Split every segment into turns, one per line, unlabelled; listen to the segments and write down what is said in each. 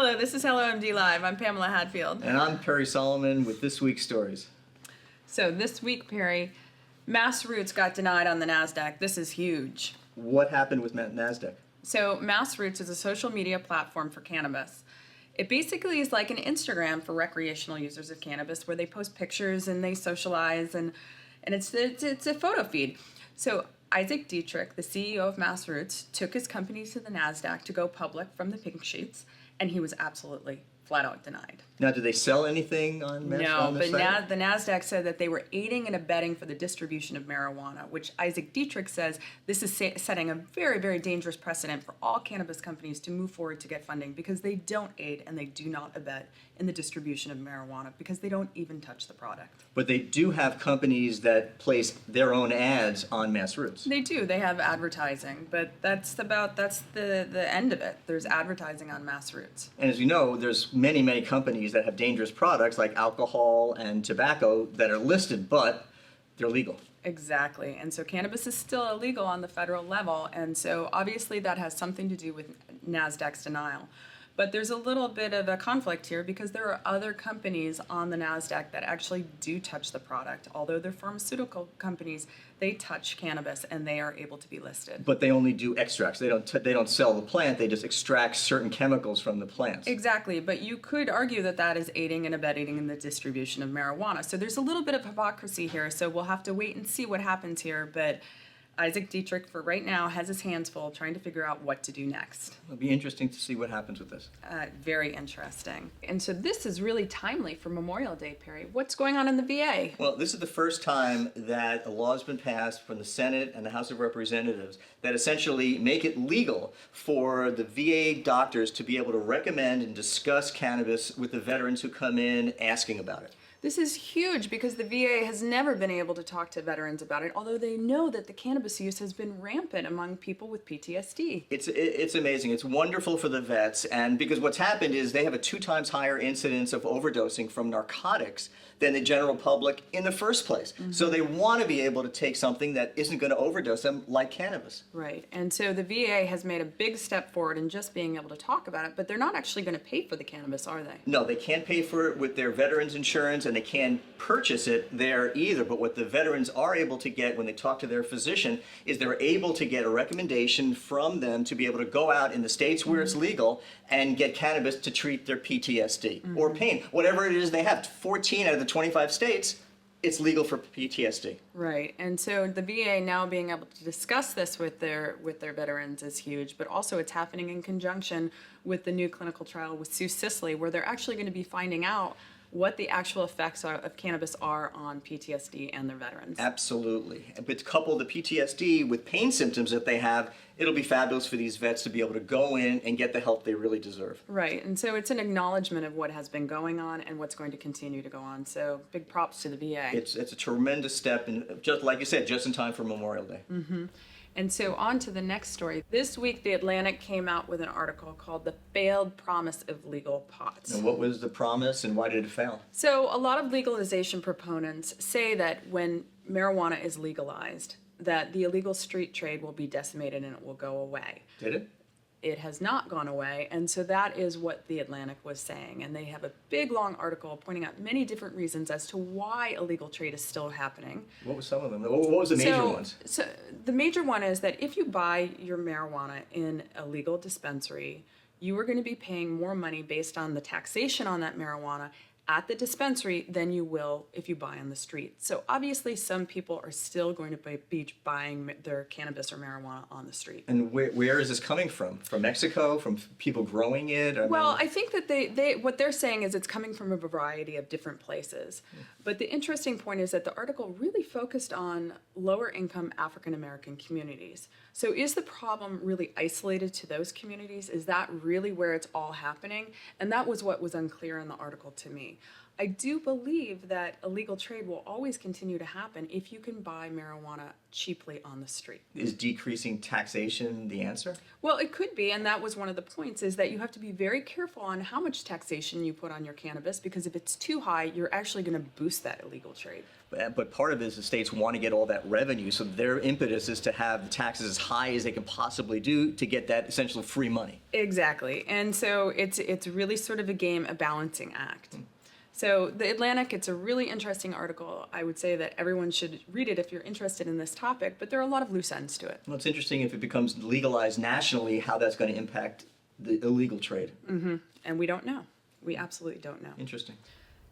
Hello, this is HelloMD Live. I'm Pamela Hadfield.
And I'm Perry Solomon with this week's stories.
So this week, Perry, MassRoots got denied on the Nasdaq. This is huge.
What happened with Nasdaq?
So MassRoots is a social media platform for cannabis. It basically is like an Instagram for recreational users of cannabis, where they post pictures and they socialize, and it's a photo feed. So Isaac Dietrich, the CEO of MassRoots, took his company to the Nasdaq to go public from the pink sheets, and he was absolutely flat out denied.
Now, do they sell anything on Nasdaq?
No, but the Nasdaq said that they were aiding and abetting for the distribution of marijuana, which Isaac Dietrich says this is setting a very, very dangerous precedent for all cannabis companies to move forward to get funding, because they don't aid and they do not abet in the distribution of marijuana, because they don't even touch the product.
But they do have companies that place their own ads on MassRoots.
They do. They have advertising, but that's the end of it. There's advertising on MassRoots.
And as you know, there's many, many companies that have dangerous products like alcohol and tobacco that are listed, but they're legal.
Exactly. And so cannabis is still illegal on the federal level, and so obviously that has something to do with Nasdaq's denial. But there's a little bit of a conflict here, because there are other companies on the Nasdaq that actually do touch the product. Although they're pharmaceutical companies, they touch cannabis and they are able to be listed.
But they only do extracts. They don't sell the plant. They just extract certain chemicals from the plants.
Exactly. But you could argue that that is aiding and abetting in the distribution of marijuana. So there's a little bit of hypocrisy here. So we'll have to wait and see what happens here. But Isaac Dietrich, for right now, has his hands full trying to figure out what to do next.
It'll be interesting to see what happens with this.
Very interesting. And so this is really timely for Memorial Day, Perry. What's going on in the VA?
Well, this is the first time that a law has been passed from the Senate and the House of Representatives that essentially make it legal for the VA doctors to be able to recommend and discuss cannabis with the veterans who come in asking about it.
This is huge, because the VA has never been able to talk to veterans about it, although they know that the cannabis use has been rampant among people with PTSD.
It's amazing. It's wonderful for the vets, and because what's happened is they have a 2 times higher incidence of overdosing from narcotics than the general public in the first place. Mm-hmm. So they want to be able to take something that isn't going to overdose them, like cannabis.
Right, and so the VA has made a big step forward in just being able to talk about it, but they're not actually going to pay for the cannabis, are they?
No, they can't pay for it with their veterans insurance, and they can't purchase it there either. But what the veterans are able to get when they talk to their physician is they're able to get a recommendation from them to be able to go out in the states where it's legal and get cannabis to treat their PTSD or pain, whatever it is they have. 14 out of the 25 states, it's legal for PTSD.
Right, and so the VA now being able to discuss this with their veterans is huge, but also it's happening in conjunction with the new clinical trial with Sue Sisley, where they're actually going to be finding out what the actual effects of cannabis are on PTSD and their veterans.
Absolutely. But couple the PTSD with pain symptoms that they have, it'll be fabulous for these vets to be able to go in and get the help they really deserve.
Right, and so it's an acknowledgement of what has been going on and what's going to continue to go on. So big props to the VA.
It's a tremendous step, and just like you said, just in time for Memorial Day.
Mm-hmm. And so on to the next story. This week, The Atlantic came out with an article called The Failed Promise of Legal Pots.
And what was the promise and why did it fail?
So a lot of legalization proponents say that when marijuana is legalized, that the illegal street trade will be decimated and it will go away.
Did it?
It has not gone away, and so that is what The Atlantic was saying. And they have a big, long article pointing out many different reasons as to why illegal trade is still happening.
What were some of them? What was the major ones?
So the major one is that if you buy your marijuana in a legal dispensary, you are going to be paying more money based on the taxation on that marijuana at the dispensary than you will if you buy on the street. So obviously some people are still going to be buying their cannabis or marijuana on the street.
And where is this coming from? From Mexico? From people growing it?
I think that they what they're saying is it's coming from a variety of different places. But the interesting point is that the article really focused on lower income African American communities. So is the problem really isolated to those communities? Is that really where it's all happening? And that was what was unclear in the article to me. I do believe that illegal trade will always continue to happen if you can buy marijuana cheaply on the street.
Is decreasing taxation the answer?
Well, it could be, and that was one of the points, is that you have to be very careful on how much taxation you put on your cannabis, because if it's too high, you're actually going to boost that illegal trade.
But part of it is the states want to get all that revenue, so their impetus is to have the taxes as high as they can possibly do to get that essentially free money.
Exactly, and so it's really sort of a game, a balancing act. So The Atlantic, it's a really interesting article. I would say that everyone should read it if you're interested in this topic, but there are a lot of loose ends to it.
Well, it's interesting if it becomes legalized nationally, how that's going to impact the illegal trade.
Mm-hmm. And we don't know. We absolutely don't know.
Interesting.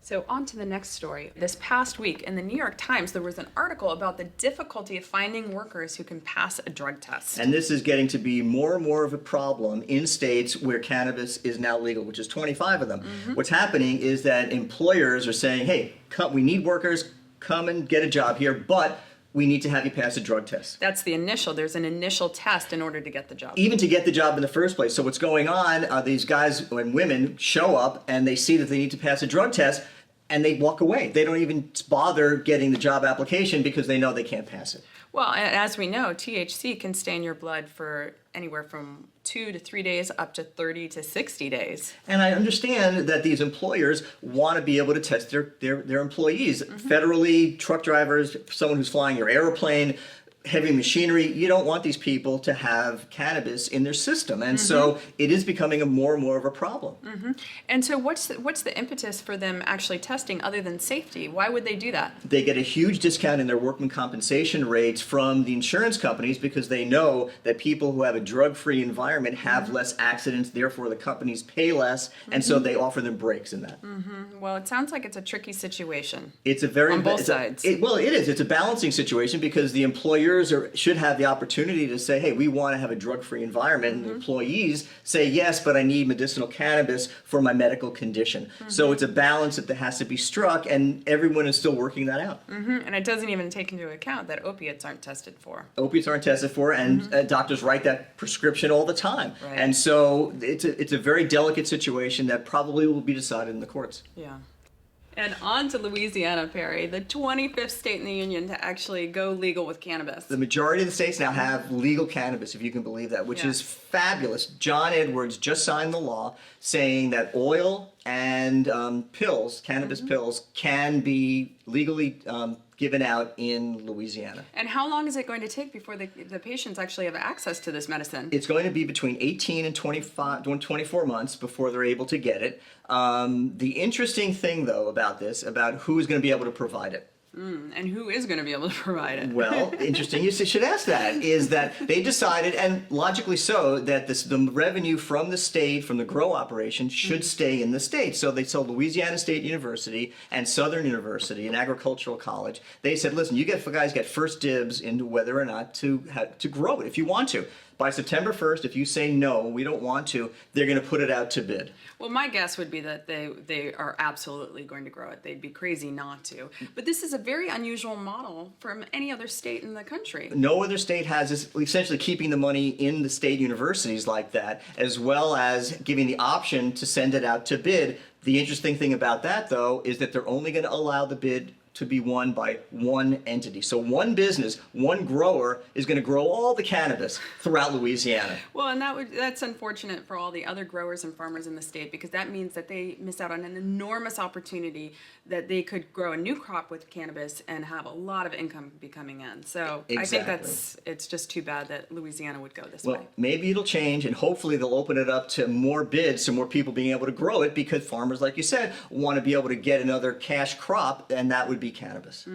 So on to the next story. This past week in the New York Times, there was an article about the difficulty of finding workers who can pass a drug test.
And this is getting to be more and more of a problem in states where cannabis is now legal, which is 25 of them. Mm-hmm. What's happening is that employers are saying, hey, we need workers, come and get a job here, but we need to have you pass a drug test.
That's the initial. There's an initial test in order to get the job.
Even to get the job in the first place. So what's going on, these guys and women show up and they see that they need to pass a drug test and they walk away. They don't even bother getting the job application because they know they can't pass it.
Well, as we know, THC can stay in your blood for anywhere from 2 to 3 days up to 30 to 60 days.
And I understand that these employers want to be able to test their employees. Mm-hmm. Federally, truck drivers, someone who's flying your airplane, heavy machinery, you don't want these people to have cannabis in their system. And so it is becoming more and more of a problem.
Mm-hmm. And so what's the impetus for them actually testing other than safety? Why would they do that?
They get a huge discount in their workman compensation rates from the insurance companies because they know that people who have a drug-free environment have less accidents, therefore the companies pay less, and so they offer them breaks in that.
Mm-hmm. Well, it sounds like it's a tricky situation.
It's a very
on both sides.
It is. It's a balancing situation because the employers should have the opportunity to say, hey, we want to have a drug-free environment, and the employees say, yes, but I need medicinal cannabis for my medical condition. So it's a balance that has to be struck, and everyone is still working that out.
And it doesn't even take into account that opiates aren't tested for.
Opiates aren't tested for, and doctors write that prescription all the time.
Right.
And so it's a very delicate situation that probably will be decided in the courts.
Yeah. And on to Louisiana, Perry, the 25th state in the union to actually go legal with cannabis.
The majority of the states now have legal cannabis, if you can believe that, which is fabulous. John Edwards just signed the law saying that oil and pills, cannabis pills, can be legally given out in Louisiana.
And how long is it going to take before the patients actually have access to this medicine?
It's going to be between 18 and 24 months before they're able to get it. The interesting thing, though, about this, about who is going to be able to provide it.
And who is going to be able to provide it?
Well, interesting you should ask that, is that they decided, and logically so, that the revenue from the state, from the grow operation, should stay in the state. So they told Louisiana State University and Southern University, an agricultural college, they said, listen, you guys get first dibs into whether or not to grow it, if you want to. By September 1st, if you say no, we don't want to, they're going to put it out to bid.
Well, my guess would be that they are absolutely going to grow it. They'd be crazy not to. But this is a very unusual model from any other state in the country.
No other state has this, essentially keeping the money in the state universities like that, as well as giving the option to send it out to bid. The interesting thing about that, though, is that they're only going to allow the bid to be won by one entity. So one business, one grower is going to grow all the cannabis throughout Louisiana.
Well, and that's unfortunate for all the other growers and farmers in the state, because that means that they miss out on an enormous opportunity that they could grow a new crop with cannabis and have a lot of income be coming in. So
Exactly.
I think it's just too bad that Louisiana would go this
Well,
way.
maybe it'll change, and hopefully they'll open it up to more bids, so more people being able to grow it, because farmers, like you said, want to be able to get another cash crop, and that would be cannabis.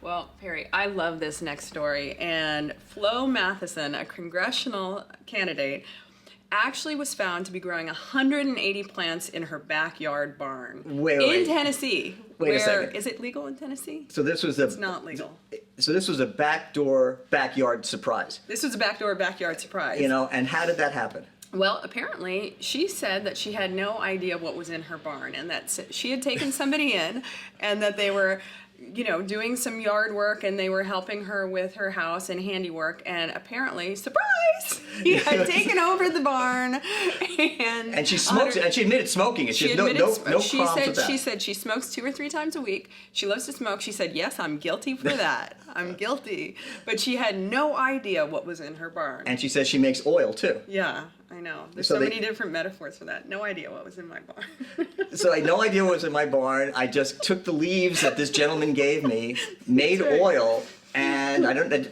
Well, Perry, I love this next story. And Flo Matheson, a congressional candidate, actually was found to be growing 180 plants in her backyard barn in Tennessee.
Wait a second.
Is it legal in Tennessee?
So this was
It's not legal.
So this was a backdoor backyard surprise.
This was a backdoor backyard surprise.
And how did that happen?
Well, apparently, she said that she had no idea what was in her barn, and that she had taken somebody in, and that they were doing some yard work, and they were helping her with her house and handiwork, and apparently, surprise, he had taken over the barn, and
she smokes it, and she admitted smoking it. She has no problems with that.
She said she smokes 2 or 3 times a week. She loves to smoke. She said, yes, I'm guilty for that. I'm guilty. But she had no idea what was in her barn.
And she says she makes oil too.
Yeah, I know. There's so many different metaphors for that. No idea what was in my barn.
So I had no idea what was in my barn. I just took the leaves that this gentleman gave me, made oil, and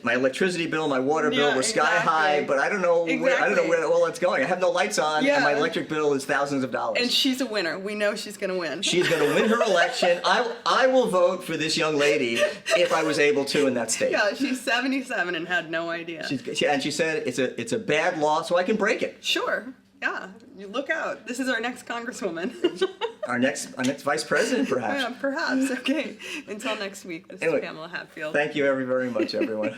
my electricity bill, my water bill were sky high, but I don't know where all that's going. I have no lights on, and my electric bill is thousands of dollars.
And she's a winner. We know she's going to win.
She's going to win her election. I will vote for this young lady if I was able to in that state.
Yeah, she's 77 and had no idea.
And she said it's a bad law, so I can break it.
Sure. Yeah, you look out. This is our next congresswoman.
our next vice president, perhaps.
Yeah, perhaps. Okay. Until next week, this is Pamela Hadfield.
Thank you very much, everyone.